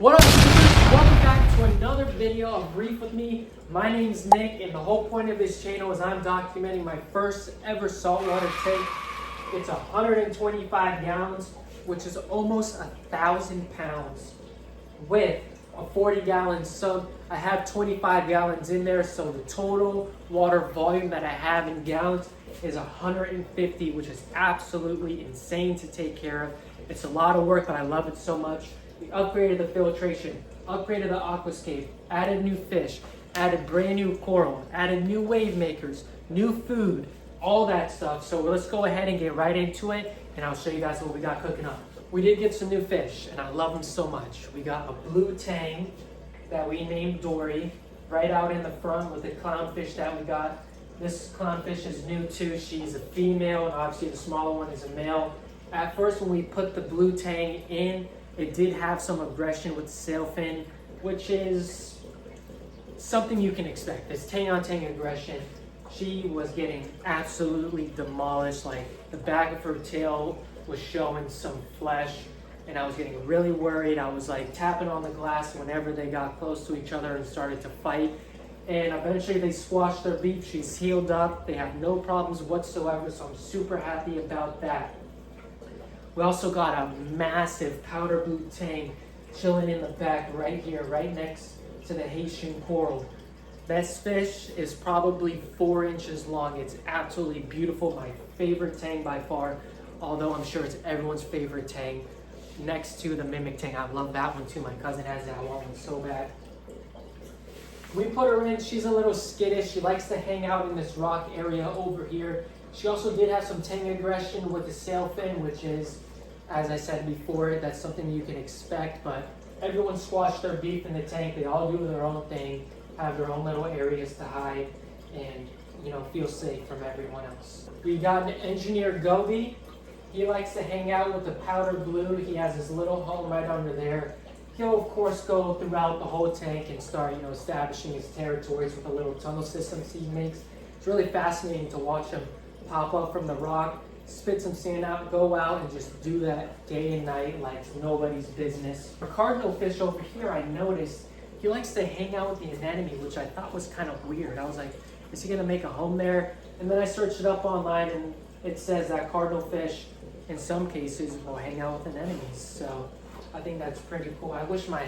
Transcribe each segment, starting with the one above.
What up, YouTubers? Welcome back to another video of Reef with me. My name's Nick, and the whole point of this channel is I'm documenting my first ever saltwater tank. It's 125 gallons, which is almost 1,000 pounds, with a 40-gallon sub. I have 25 gallons in there, so the total water volume that I have in gallons is 150, which is absolutely insane to take care of. It's a lot of work, but I love it so much. We upgraded the filtration, upgraded the aquascape, added new fish, added brand new coral, added new wave makers, new food, all that stuff. So let's go ahead and get right into it, and I'll show you guys what we got cooking up. We did get some new fish, and I love them so much. We got a blue tang that we named Dory, right out in the front with the clownfish that we got. This clownfish is new too. She's a female, and obviously the smaller one is a male. At first, when we put the blue tang in, it did have some aggression with the sail fin, which is something you can expect. This tang on tang aggression. She was getting absolutely demolished. Like, the back of her tail was showing some flesh, and I was getting really worried. I was like tapping on the glass whenever they got close to each other and started to fight. And eventually they squashed their beef. She's healed up. They have no problems whatsoever, so I'm super happy about that. We also got a massive powder blue tang chilling in the back right here, right next to the Haitian coral. This fish is probably 4 inches long. It's absolutely beautiful. My favorite tang by far, although I'm sure it's everyone's favorite tang. Next to the mimic tang. I love that one too. My cousin has that one so bad. We put her in. She's a little skittish. She likes to hang out in this rock area over here. She also did have some tang aggression with the sail fin, which is, as I said before, that's something you can expect, but everyone squashed their beef in the tank. They all do their own thing, have their own little areas to hide, and, feel safe from everyone else. We got an engineer Goby. He likes to hang out with the powder blue. He has his little home right under there. He'll, of course, go throughout the whole tank and start, establishing his territories with the little tunnel systems he makes. It's really fascinating to watch him pop up from the rock, spit some sand out, go out, and just do that day and night like it's nobody's business. For cardinal fish over here, I noticed he likes to hang out with the anemone, which I thought was kind of weird. I was like, is he gonna make a home there? And then I searched it up online, and it says that cardinal fish, in some cases, will hang out with anemones. So I think that's pretty cool. I wish my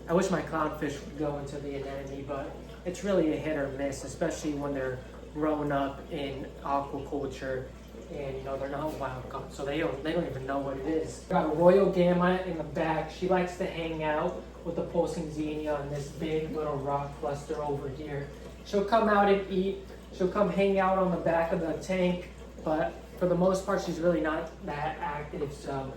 clownfish would go into the anemone, but it's really a hit or miss, especially when they're grown up in aquaculture and they're not wild caught, so they don't even know what it is. Got a royal gamma in the back. She likes to hang out with the pulsing xenia on this big little rock cluster over here. She'll come out and eat. She'll come hang out on the back of the tank, but for the most part she's really not that active, so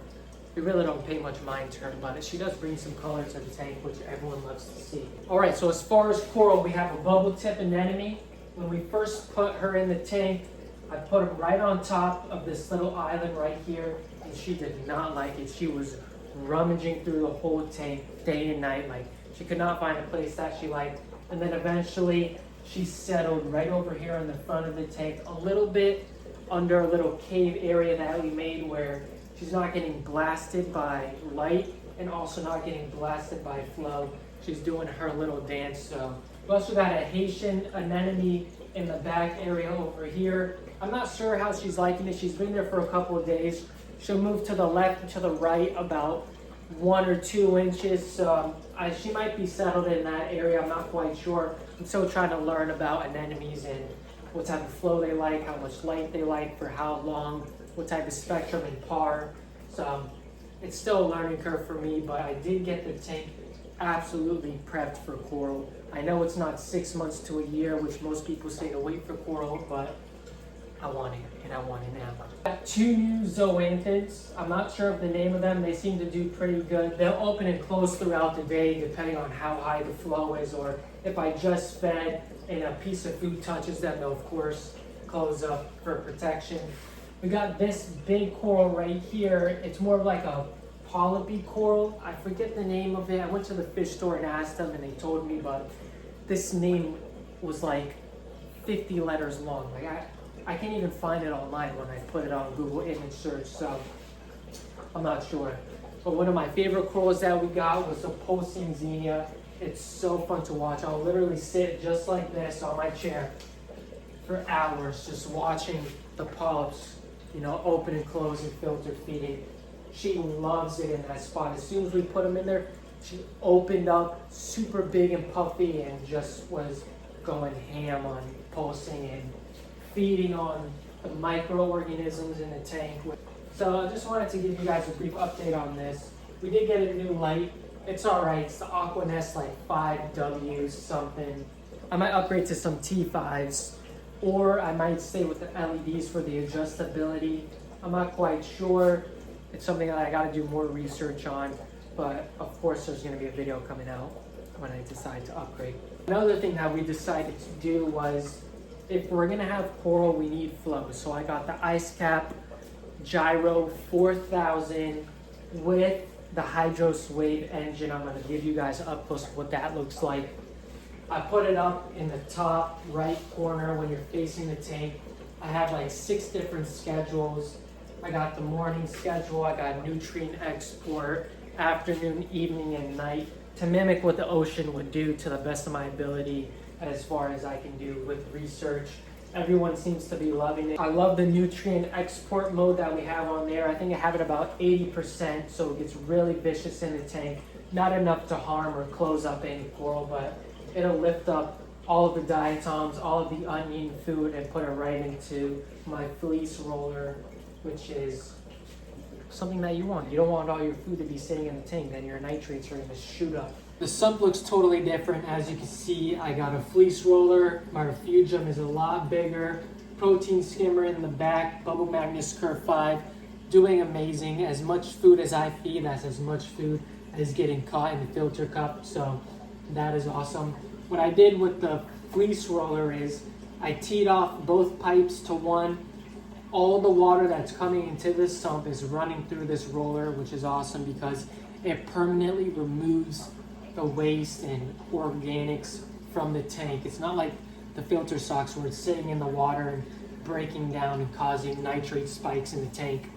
we really don't pay much mind to her, but she does bring some color to the tank, which everyone loves to see. Alright, so as far as coral, we have a bubble tip anemone. When we first put her in the tank, I put her right on top of this little island right here, and she did not like it. She was rummaging through the whole tank day and night. Like, she could not find a place that she liked. And then eventually she settled right over here in the front of the tank, a little bit under a little cave area that we made where she's not getting blasted by light and also not getting blasted by flow. She's doing her little dance. So we also got a Haitian anemone in the back area over here. I'm not sure how she's liking it. She's been there for a couple of days. She'll move to the left and to the right about 1 or 2 inches. So she might be settled in that area. I'm not quite sure. I'm still trying to learn about anemones and what type of flow they like, how much light they like, for how long, what type of spectrum and par. So it's still a learning curve for me, but I did get the tank absolutely prepped for coral. I know it's not 6 months to a year, which most people say to wait for coral, but I want it, and I want it now. Got 2 new zoanthids. I'm not sure of the name of them. They seem to do pretty good. They'll open and close throughout the day, depending on how high the flow is, or if I just fed and a piece of food touches them, they'll of course close up for protection. We got this big coral right here. It's more of like a polypy coral. I forget the name of it. I went to the fish store and asked them, and they told me, but this name was like 50 letters long. Like, I can't even find it online when I put it on Google image search, so I'm not sure. But one of my favorite corals that we got was the pulsing xenia. It's so fun to watch. I'll literally sit just like this on my chair for hours just watching the polyps, you know, open and close and filter feeding. She loves it in that spot. As soon as we put them in there, she opened up super big and puffy and just was going ham on pulsing and feeding on the microorganisms in the tank. So I just wanted to give you guys a brief update on this. We did get a new light. It's all right. It's the Aquanest like 5W something. I might upgrade to some T5s, or I might stay with the LEDs for the adjustability. I'm not quite sure. It's something that I got to do more research on, but of course there's going to be a video coming out when I decide to upgrade. Another thing that we decided to do was, if we're going to have coral, we need flow. So I got the Ice Cap Gyro 4000 with the Hydros Wave engine. I'm going to give you guys up close what that looks like. I put it up in the top right corner when you're facing the tank. I have like 6 different schedules. I got the morning schedule, I got nutrient export, afternoon, evening, and night to mimic what the ocean would do to the best of my ability as far as I can do with research. Everyone seems to be loving it. I love the nutrient export mode that we have on there. I think I have it about 80%, so it gets really vicious in the tank. Not enough to harm or close up any coral, but it'll lift up all of the diatoms, all of the onion food, and put it right into my fleece roller, which is something that you want. You don't want all your food to be sitting in the tank, then your nitrates are gonna shoot up. The sump looks totally different. As you can see, I got a fleece roller. My refugium is a lot bigger. Protein skimmer in the back, Bubble Magnus Curve 5, doing amazing. As much food as I feed, that's as much food as getting caught in the filter cup, so that is awesome. What I did with the fleece roller is I teed off both pipes to one. All the water that's coming into this sump is running through this roller, which is awesome because it permanently removes the waste and organics from the tank. It's not like the filter socks where it's sitting in the water and breaking down and causing nitrate spikes in the tank,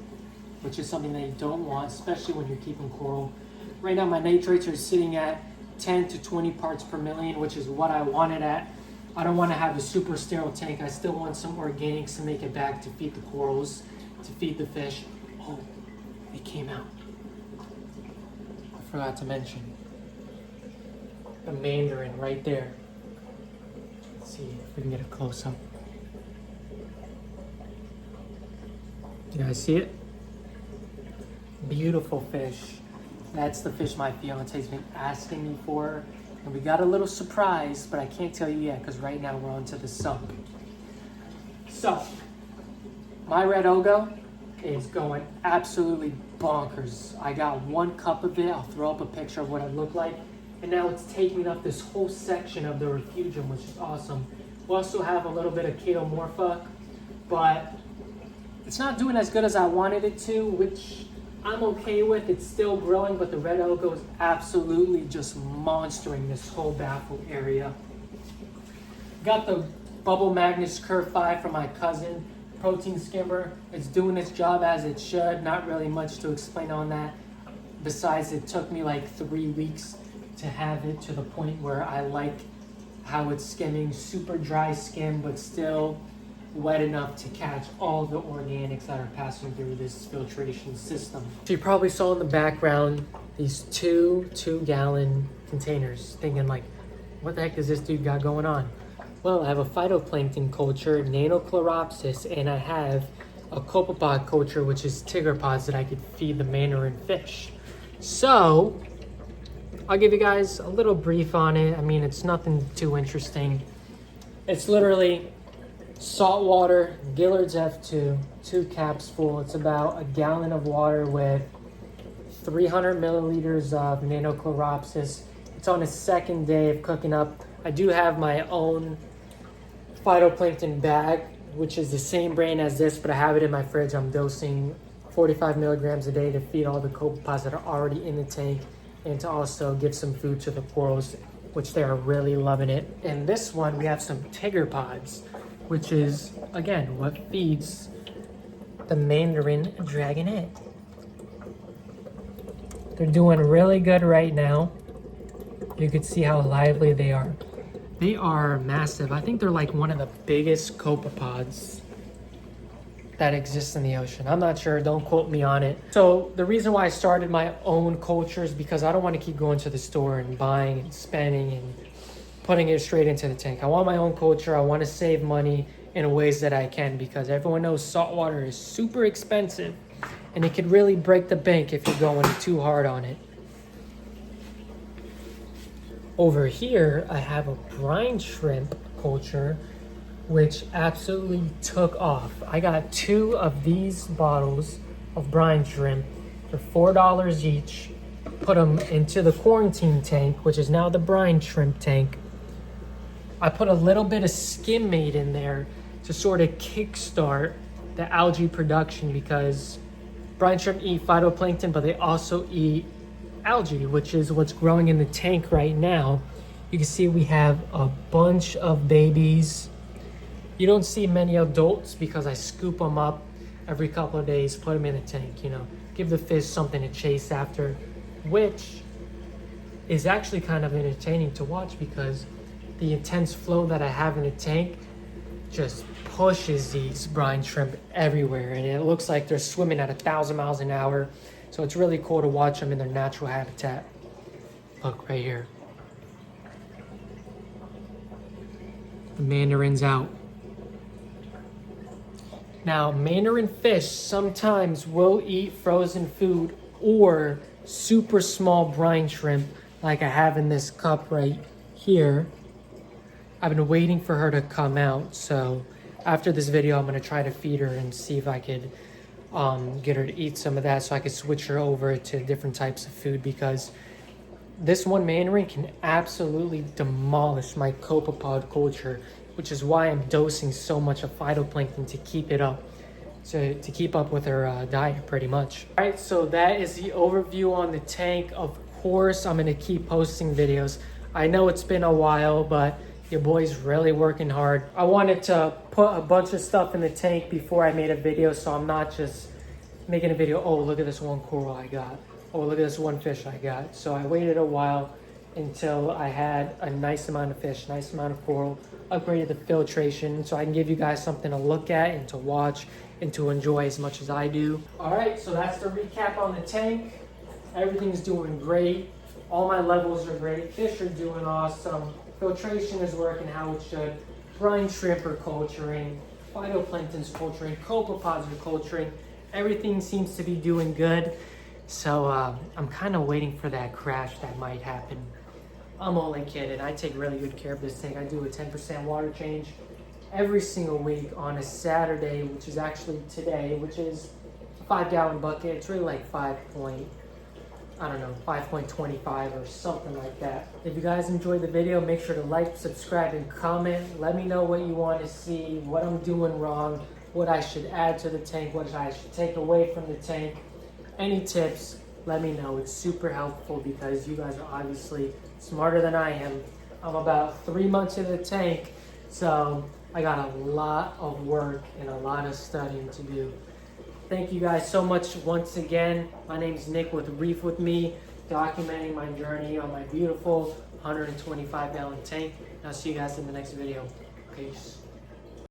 which is something that you don't want, especially when you're keeping coral. Right now my nitrates are sitting at 10 to 20 parts per million, which is what I wanted at. I don't want to have a super sterile tank. I still want some organics to make it back to feed the corals, to feed the fish. Oh, it came out. I forgot to mention the mandarin right there. Let's see if we can get a close up. You guys see it? Beautiful fish. That's the fish my fiance's been asking me for. And we got a little surprise, but I can't tell you yet because right now we're on to the sump. So, my red ogo is going absolutely bonkers. I got 1 cup of it. I'll throw up a picture of what it looked like. And now it's taking up this whole section of the refugium, which is awesome. We also have a little bit of Chaetomorpha, but it's not doing as good as I wanted it to, which I'm okay with. It's still growing, but the red ogo is absolutely just monstering this whole baffle area. Got the Bubble Magnus Curve 5 from my cousin, protein skimmer. It's doing its job as it should. Not really much to explain on that. Besides, it took me like 3 weeks to have it to the point where I like how it's skimming. Super dry skim, but still wet enough to catch all the organics that are passing through this filtration system. So you probably saw in the background these two 2-gallon containers, thinking like, what the heck does this dude got going on? Well, I have a phytoplankton culture, Nanochloropsis, and I have a copepod culture, which is tiger pods that I could feed the mandarin fish. So I'll give you guys a little brief on it. I mean, it's nothing too interesting. It's literally salt water, Gillard's F2, 2 caps full. It's about a gallon of water with 300 milliliters of Nanochloropsis. It's on its 2nd day of cooking up. I do have my own phytoplankton bag, which is the same brand as this, but I have it in my fridge. I'm dosing 45 milligrams a day to feed all the copepods that are already in the tank and to also give some food to the corals, which they are really loving it. And this one, we have some tiger pods, which is, again, what feeds the mandarin dragonet. They're doing really good right now. You can see how lively they are. They are massive. I think they're like one of the biggest copepods that exists in the ocean. I'm not sure, don't quote me on it. So the reason why I started my own culture is because I don't want to keep going to the store and buying and spending and putting it straight into the tank. I want my own culture. I want to save money in ways that I can, because everyone knows saltwater is super expensive and it could really break the bank if you're going too hard on it. Over here, I have a brine shrimp culture, which absolutely took off. I got 2 of these bottles of brine shrimp for $4 each. Put them into the quarantine tank, which is now the brine shrimp tank. I put a little bit of skim made in there to sort of kickstart the algae production, because brine shrimp eat phytoplankton, but they also eat algae, which is what's growing in the tank right now. You can see we have a bunch of babies. You don't see many adults because I scoop them up every couple of days, put them in the tank, you know, give the fish something to chase after, which is actually kind of entertaining to watch, because the intense flow that I have in the tank just pushes these brine shrimp everywhere, and it looks like they're swimming at 1,000 miles an hour. So it's really cool to watch them in their natural habitat. Look right here. The mandarin's out. Now, mandarin fish sometimes will eat frozen food or super small brine shrimp, like I have in this cup right here. I've been waiting for her to come out, so after this video, I'm gonna try to feed her and see if I could get her to eat some of that, so I could switch her over to different types of food, because this one mandarin can absolutely demolish my copepod culture, which is why I'm dosing so much of phytoplankton to keep it up, to keep up with her diet pretty much. All right, so that is the overview on the tank. Of course, I'm gonna keep posting videos. I know it's been a while, but your boy's really working hard. I wanted to put a bunch of stuff in the tank before I made a video, so I'm not just making a video, oh, look at this one coral I got. Oh, look at this one fish I got. So I waited a while until I had a nice amount of fish, nice amount of coral, upgraded the filtration so I can give you guys something to look at and to watch and to enjoy as much as I do. All right, so that's the recap on the tank. Everything's doing great. All my levels are great. Fish are doing awesome. Filtration is working how it should. Brine shrimp are culturing. Phytoplankton's culturing. Copepods are culturing. Everything seems to be doing good. So I'm kind of waiting for that crash that might happen. I'm only kidding. I take really good care of this tank. I do a 10% water change every single week on a Saturday, which is actually today, which is a 5-gallon bucket. It's really like 5.25 or something like that. If you guys enjoyed the video, make sure to like, subscribe, and comment. Let me know what you want to see, what I'm doing wrong, what I should add to the tank, what I should take away from the tank. Any tips, let me know. It's super helpful because you guys are obviously smarter than I am. I'm about 3 months into the tank, so I got a lot of work and a lot of studying to do. Thank you guys so much once again. My name is Nick with Reef with me, documenting my journey on my beautiful 125-gallon tank. And I'll see you guys in the next video. Peace.